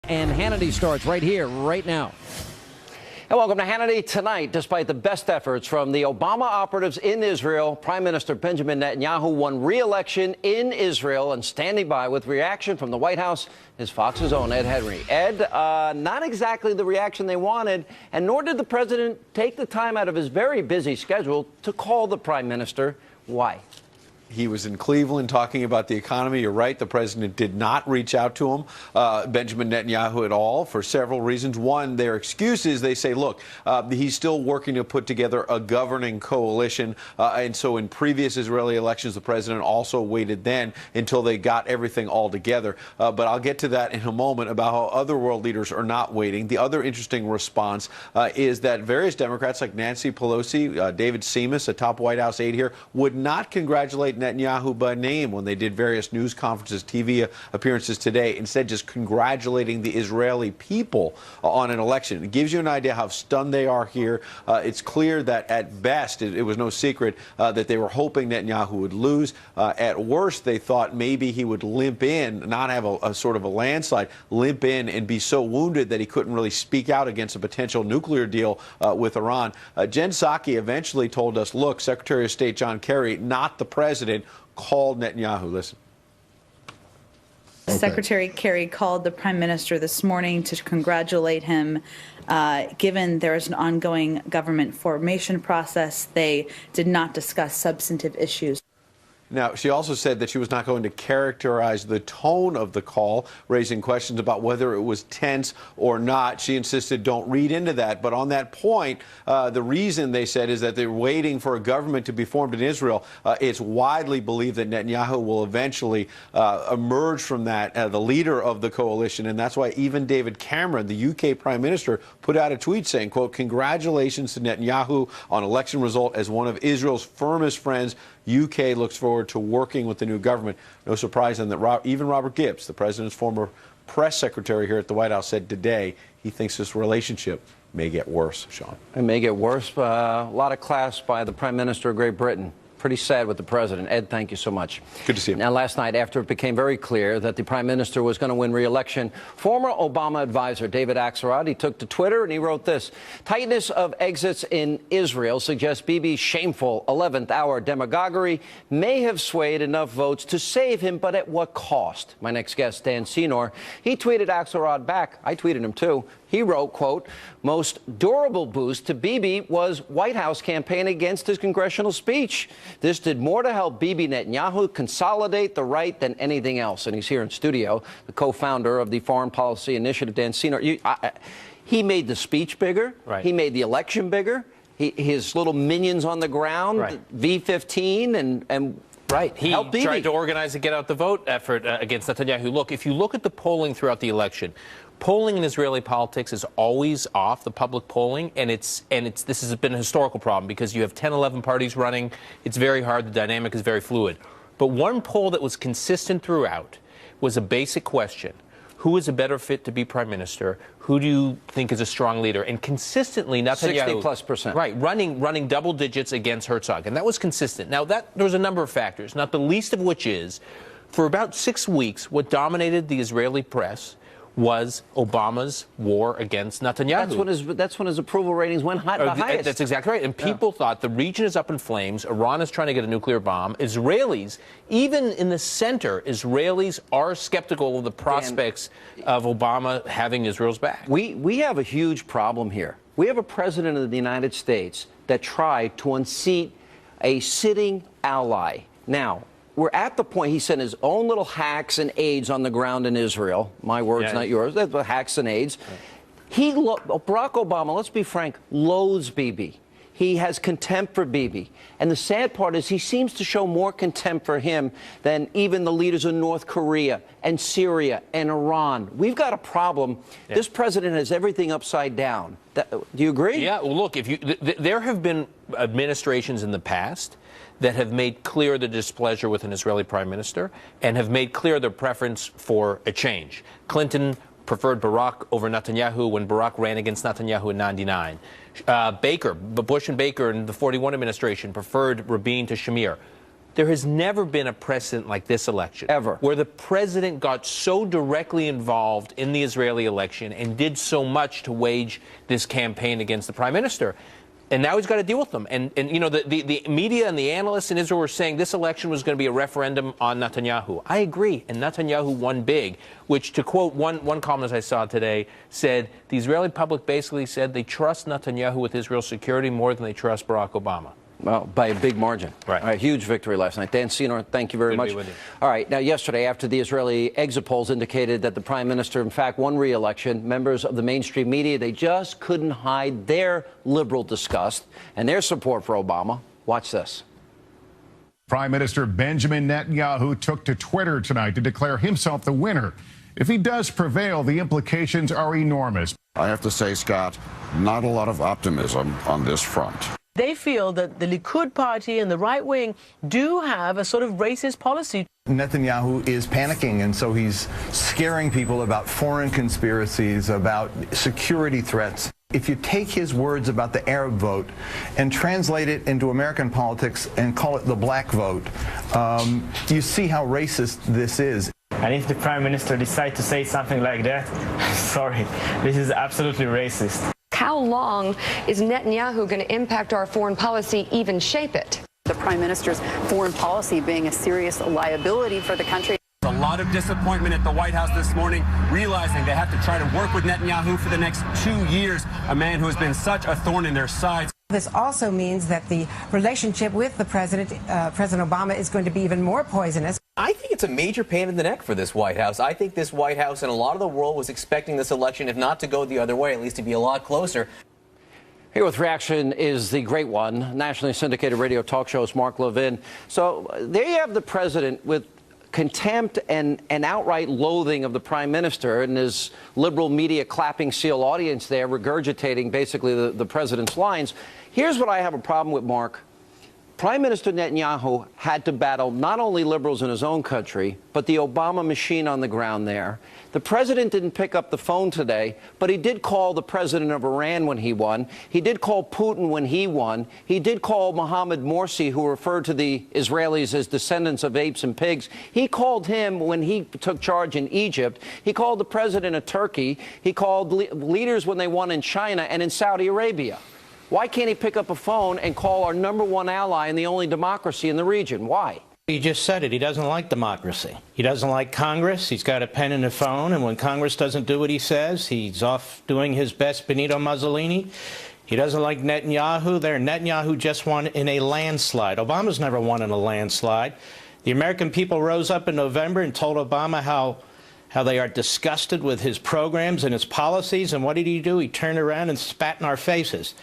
And Hannity starts right here, right now. And welcome to Hannity Tonight. Despite the best efforts from the Obama operatives in Israel, Prime Minister Benjamin Netanyahu won re-election in Israel, and standing by with reaction from the White House is Fox's own Ed Henry. Ed, not exactly the reaction they wanted, and nor did the president take the time out of his very busy schedule to call the prime minister. Why? He was in Cleveland talking about the economy. You're right. The president did not reach out to him, Benjamin Netanyahu, at all, for several reasons. One, their excuse is they say, look, he's still working to put together a governing coalition. And so in previous Israeli elections, the president also waited then until they got everything all together. But I'll get to that in a moment about how other world leaders are not waiting. The other interesting response is that various Democrats like Nancy Pelosi, David Seamus, a top White House aide here, would not congratulate Netanyahu by name when they did various news conferences, TV appearances today, instead just congratulating the Israeli people on an election. It gives you an idea how stunned they are here. It's clear that at best, it was no secret that they were hoping Netanyahu would lose. At worst, they thought maybe he would limp in, not have a sort of a landslide, limp in and be so wounded that he couldn't really speak out against a potential nuclear deal with Iran. Jen Psaki eventually told us, look, Secretary of State John Kerry, not the president, called Netanyahu. Listen. Okay. Secretary Kerry called the prime minister this morning to congratulate him. Given there is an ongoing government formation process, they did not discuss substantive issues. Now, she also said that she was not going to characterize the tone of the call, raising questions about whether it was tense or not. She insisted don't read into that. But on that point, the reason, they said, is that they're waiting for a government to be formed in Israel. It's widely believed that Netanyahu will eventually emerge from that, the leader of the coalition. And that's why even David Cameron, the UK prime minister, put out a tweet saying, quote, congratulations to Netanyahu on election result as one of Israel's firmest friends. UK looks forward to working with the new government. No surprise then that even Robert Gibbs, the president's former press secretary here at the White House, said today he thinks this relationship may get worse, Sean. It may get worse. A lot of class by the Prime Minister of Great Britain. Pretty sad with the president. Ed, thank you so much. Good to see you. Now, last night, after it became very clear that the prime minister was going to win re-election, former Obama advisor David Axelrod, he took to Twitter and he wrote this: tightness of exits in Israel suggests Bibi's shameful 11th hour demagoguery may have swayed enough votes to save him, but at what cost? My next guest, Dan Senor, he tweeted Axelrod back. I tweeted him too. He wrote, quote, most durable boost to Bibi was White House campaign against his congressional speech. This did more to help Bibi Netanyahu consolidate the right than anything else. And he's here in studio, the co-founder of the Foreign Policy Initiative, Dan Senor. He made the speech bigger. Right. He made the election bigger. His little minions on the ground, right. V-15 and right. He tried to organize a get out the vote effort against Netanyahu. Look, if you look at the polling throughout the election, polling in Israeli politics is always off, the public polling, and this has been a historical problem because you have 10, 11 parties running. It's very hard. The dynamic is very fluid. But one poll that was consistent throughout was a basic question. Who is a better fit to be prime minister? Who do you think is a strong leader? And consistently, Netanyahu, 60+%. Right, running double digits against Herzog. And that was consistent. Now, there was a number of factors, not the least of which is, for about 6 weeks, what dominated the Israeli press was Obama's war against Netanyahu. That's when his approval ratings went the highest. That's exactly right. And people thought the region is up in flames. Iran is trying to get a nuclear bomb. Israelis, even in the center, Israelis are skeptical of the prospects of Obama having Israel's back. We have a huge problem here. We have a president of the United States that tried to unseat a sitting ally. Now, we're at the point he sent his own little hacks and aides on the ground in Israel. My words, not yours. That's the hacks and aides. Barack Obama, let's be frank, loathes Bibi. He has contempt for Bibi. And the sad part is he seems to show more contempt for him than even the leaders of North Korea and Syria and Iran. We've got a problem. Yeah. This president has everything upside down. Do you agree? Yeah, well, look, there have been administrations in the past that have made clear the displeasure with an Israeli prime minister and have made clear their preference for a change. Clinton preferred Barack over Netanyahu when Barack ran against Netanyahu in '99. Bush and Baker in the '41 administration preferred Rabin to Shamir. There has never been a precedent like this election. Ever. Where the president got so directly involved in the Israeli election and did so much to wage this campaign against the prime minister. And now he's got to deal with them. And you know, the media and the analysts in Israel were saying this election was going to be a referendum on Netanyahu. I agree. And Netanyahu won big, which, to quote one columnist I saw today, said the Israeli public basically said they trust Netanyahu with Israel's security more than they trust Barack Obama. Well, by a big margin. Right. All right, huge victory last night. Dan Senor, thank you very much. Good to be with you. All right, now yesterday, after the Israeli exit polls indicated that the prime minister, in fact, won re-election, members of the mainstream media, they just couldn't hide their liberal disgust and their support for Obama. Watch this. Prime Minister Benjamin Netanyahu took to Twitter tonight to declare himself the winner. If he does prevail, the implications are enormous. I have to say, Scott, not a lot of optimism on this front. They feel that the Likud party and the right wing do have a sort of racist policy. Netanyahu is panicking, and so he's scaring people about foreign conspiracies, about security threats. If you take his words about the Arab vote and translate it into American politics and call it the black vote, you see how racist this is. And if the Prime Minister decides to say something like that, sorry, this is absolutely racist. How long is Netanyahu going to impact our foreign policy, even shape it? The Prime Minister's foreign policy being a serious liability for the country. A lot of disappointment at the White House this morning, realizing they have to try to work with Netanyahu for the next 2 years, a man who has been such a thorn in their sides. This also means that the relationship with the President Obama is going to be even more poisonous. I think it's a major pain in the neck for this White House. I think this White House and a lot of the world was expecting this election, if not to go the other way, at least to be a lot closer. Here with reaction is the great one, nationally syndicated radio talk show host Mark Levin. So there you have the president with contempt and outright loathing of the prime minister and his liberal media clapping seal audience there regurgitating basically the president's lines. Here's what I have a problem with, Mark. Prime Minister Netanyahu had to battle not only liberals in his own country, but the Obama machine on the ground there. The president didn't pick up the phone today, but he did call the president of Iran when he won. He did call Putin when he won. He did call Mohammed Morsi, who referred to the Israelis as descendants of apes and pigs. He called him when he took charge in Egypt. He called the president of Turkey. He called leaders when they won in China and in Saudi Arabia. Why can't he pick up a phone and call our #1 ally and the only democracy in the region? Why? He just said it. He doesn't like democracy. He doesn't like Congress. He's got a pen and a phone, and when Congress doesn't do what he says, he's off doing his best Benito Mussolini. He doesn't like Netanyahu. Netanyahu just won in a landslide. Obama's never won in a landslide. The American people rose up in November and told Obama how they are disgusted with his programs and his policies, and what did he do? He turned around and spat in our faces.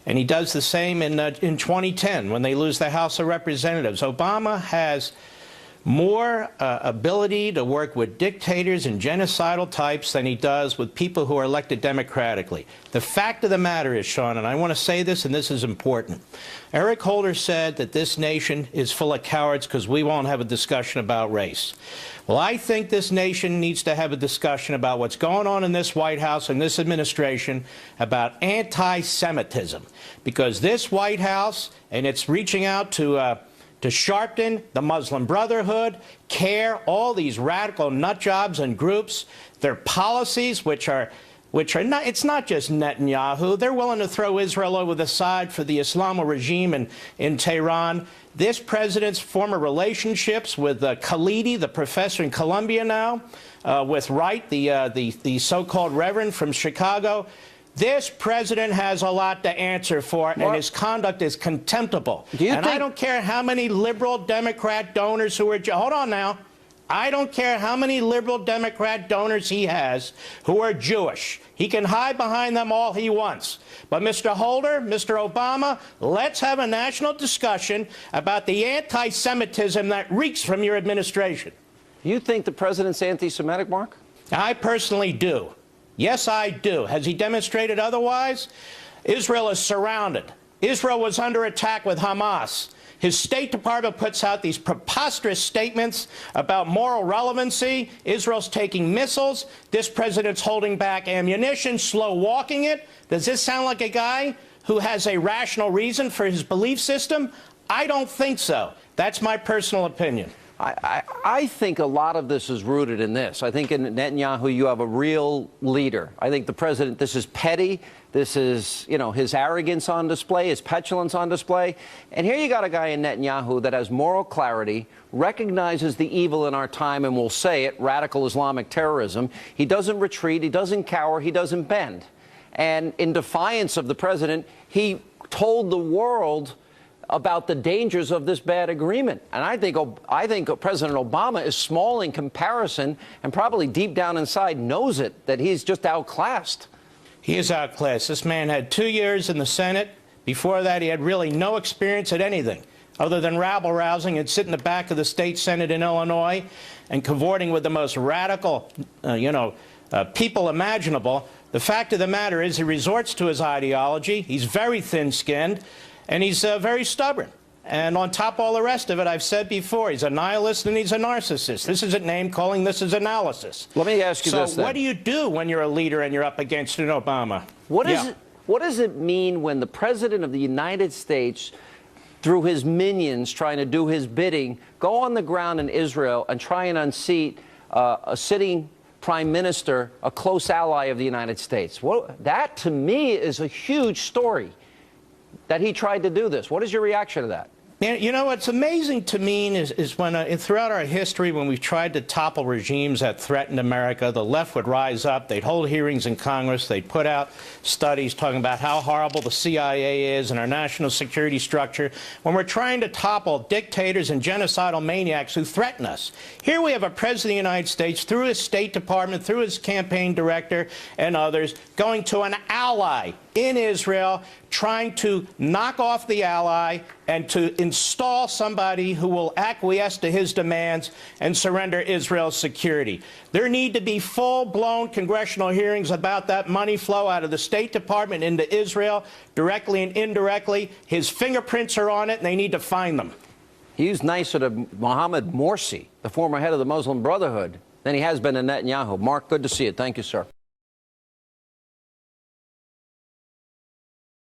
And he does the same in 2010 when they lose the House of Representatives. Obama has more ability to work with dictators and genocidal types than he does with people who are elected democratically. The fact of the matter is, Sean, and I want to say this, and this is important, Eric Holder said that this nation is full of cowards because we won't have a discussion about race. Well, I think this nation needs to have a discussion about what's going on in this White House and this administration about anti-Semitism, because this White House, and it's reaching out to Sharpton, the Muslim Brotherhood, CARE, all these radical nut jobs and groups, their policies, which are not, it's not just Netanyahu. They're willing to throw Israel over the side for the Islamo regime in Tehran. This president's former relationships with Khalidi, the professor in Columbia now, with Wright, the so-called reverend from Chicago. This president has a lot to answer for, and his conduct is contemptible. And I don't care how many liberal Democrat donors who are... Hold on now. I don't care how many liberal Democrat donors he has who are Jewish. He can hide behind them all he wants. But Mr. Holder, Mr. Obama, let's have a national discussion about the anti-Semitism that reeks from your administration. You think the president's anti-Semitic, Mark? I personally do. Yes, I do. Has he demonstrated otherwise? Israel is surrounded. Israel was under attack with Hamas. His State Department puts out these preposterous statements about moral relevancy. Israel's taking missiles. This president's holding back ammunition, slow walking it. Does this sound like a guy who has a rational reason for his belief system? I don't think so. That's my personal opinion. I think a lot of this is rooted in this. I think in Netanyahu, you have a real leader. I think the president, this is petty. This is, you know, his arrogance on display, his petulance on display. And here you got a guy in Netanyahu that has moral clarity, recognizes the evil in our time, and will say it, radical Islamic terrorism. He doesn't retreat. He doesn't cower. He doesn't bend. And in defiance of the president, he told the world about the dangers of this bad agreement. And I think President Obama is small in comparison and probably deep down inside knows it, that he's just outclassed. He is outclassed. This man had 2 years in the Senate. Before that, he had really no experience at anything other than rabble-rousing and sit in the back of the state Senate in Illinois and cavorting with the most radical, people imaginable. The fact of the matter is he resorts to his ideology. He's very thin-skinned. And he's very stubborn. And on top of all the rest of it, I've said before, he's a nihilist and he's a narcissist. This isn't name calling, this is analysis. Let me ask you this then. So what do you do when you're a leader and you're up against an Obama? What does it mean when the President of the United States, through his minions trying to do his bidding, go on the ground in Israel and try and unseat a sitting prime minister, a close ally of the United States? That, to me, is a huge story. That he tried to do this. What is your reaction to that? You know, what's amazing to me is when throughout our history, when we've tried to topple regimes that threatened America, the left would rise up, they'd hold hearings in Congress, they'd put out studies talking about how horrible the CIA is and our national security structure, when we're trying to topple dictators and genocidal maniacs who threaten us. Here we have a president of the United States, through his State Department, through his campaign director and others, going to an ally in Israel, trying to knock off the ally and to install somebody who will acquiesce to his demands and surrender Israel's security. There need to be full-blown congressional hearings about that money flow out of the State Department into Israel, directly and indirectly. His fingerprints are on it, and they need to find them. He's nicer to Mohammed Morsi, the former head of the Muslim Brotherhood, than he has been to Netanyahu. Mark, good to see you. Thank you, sir.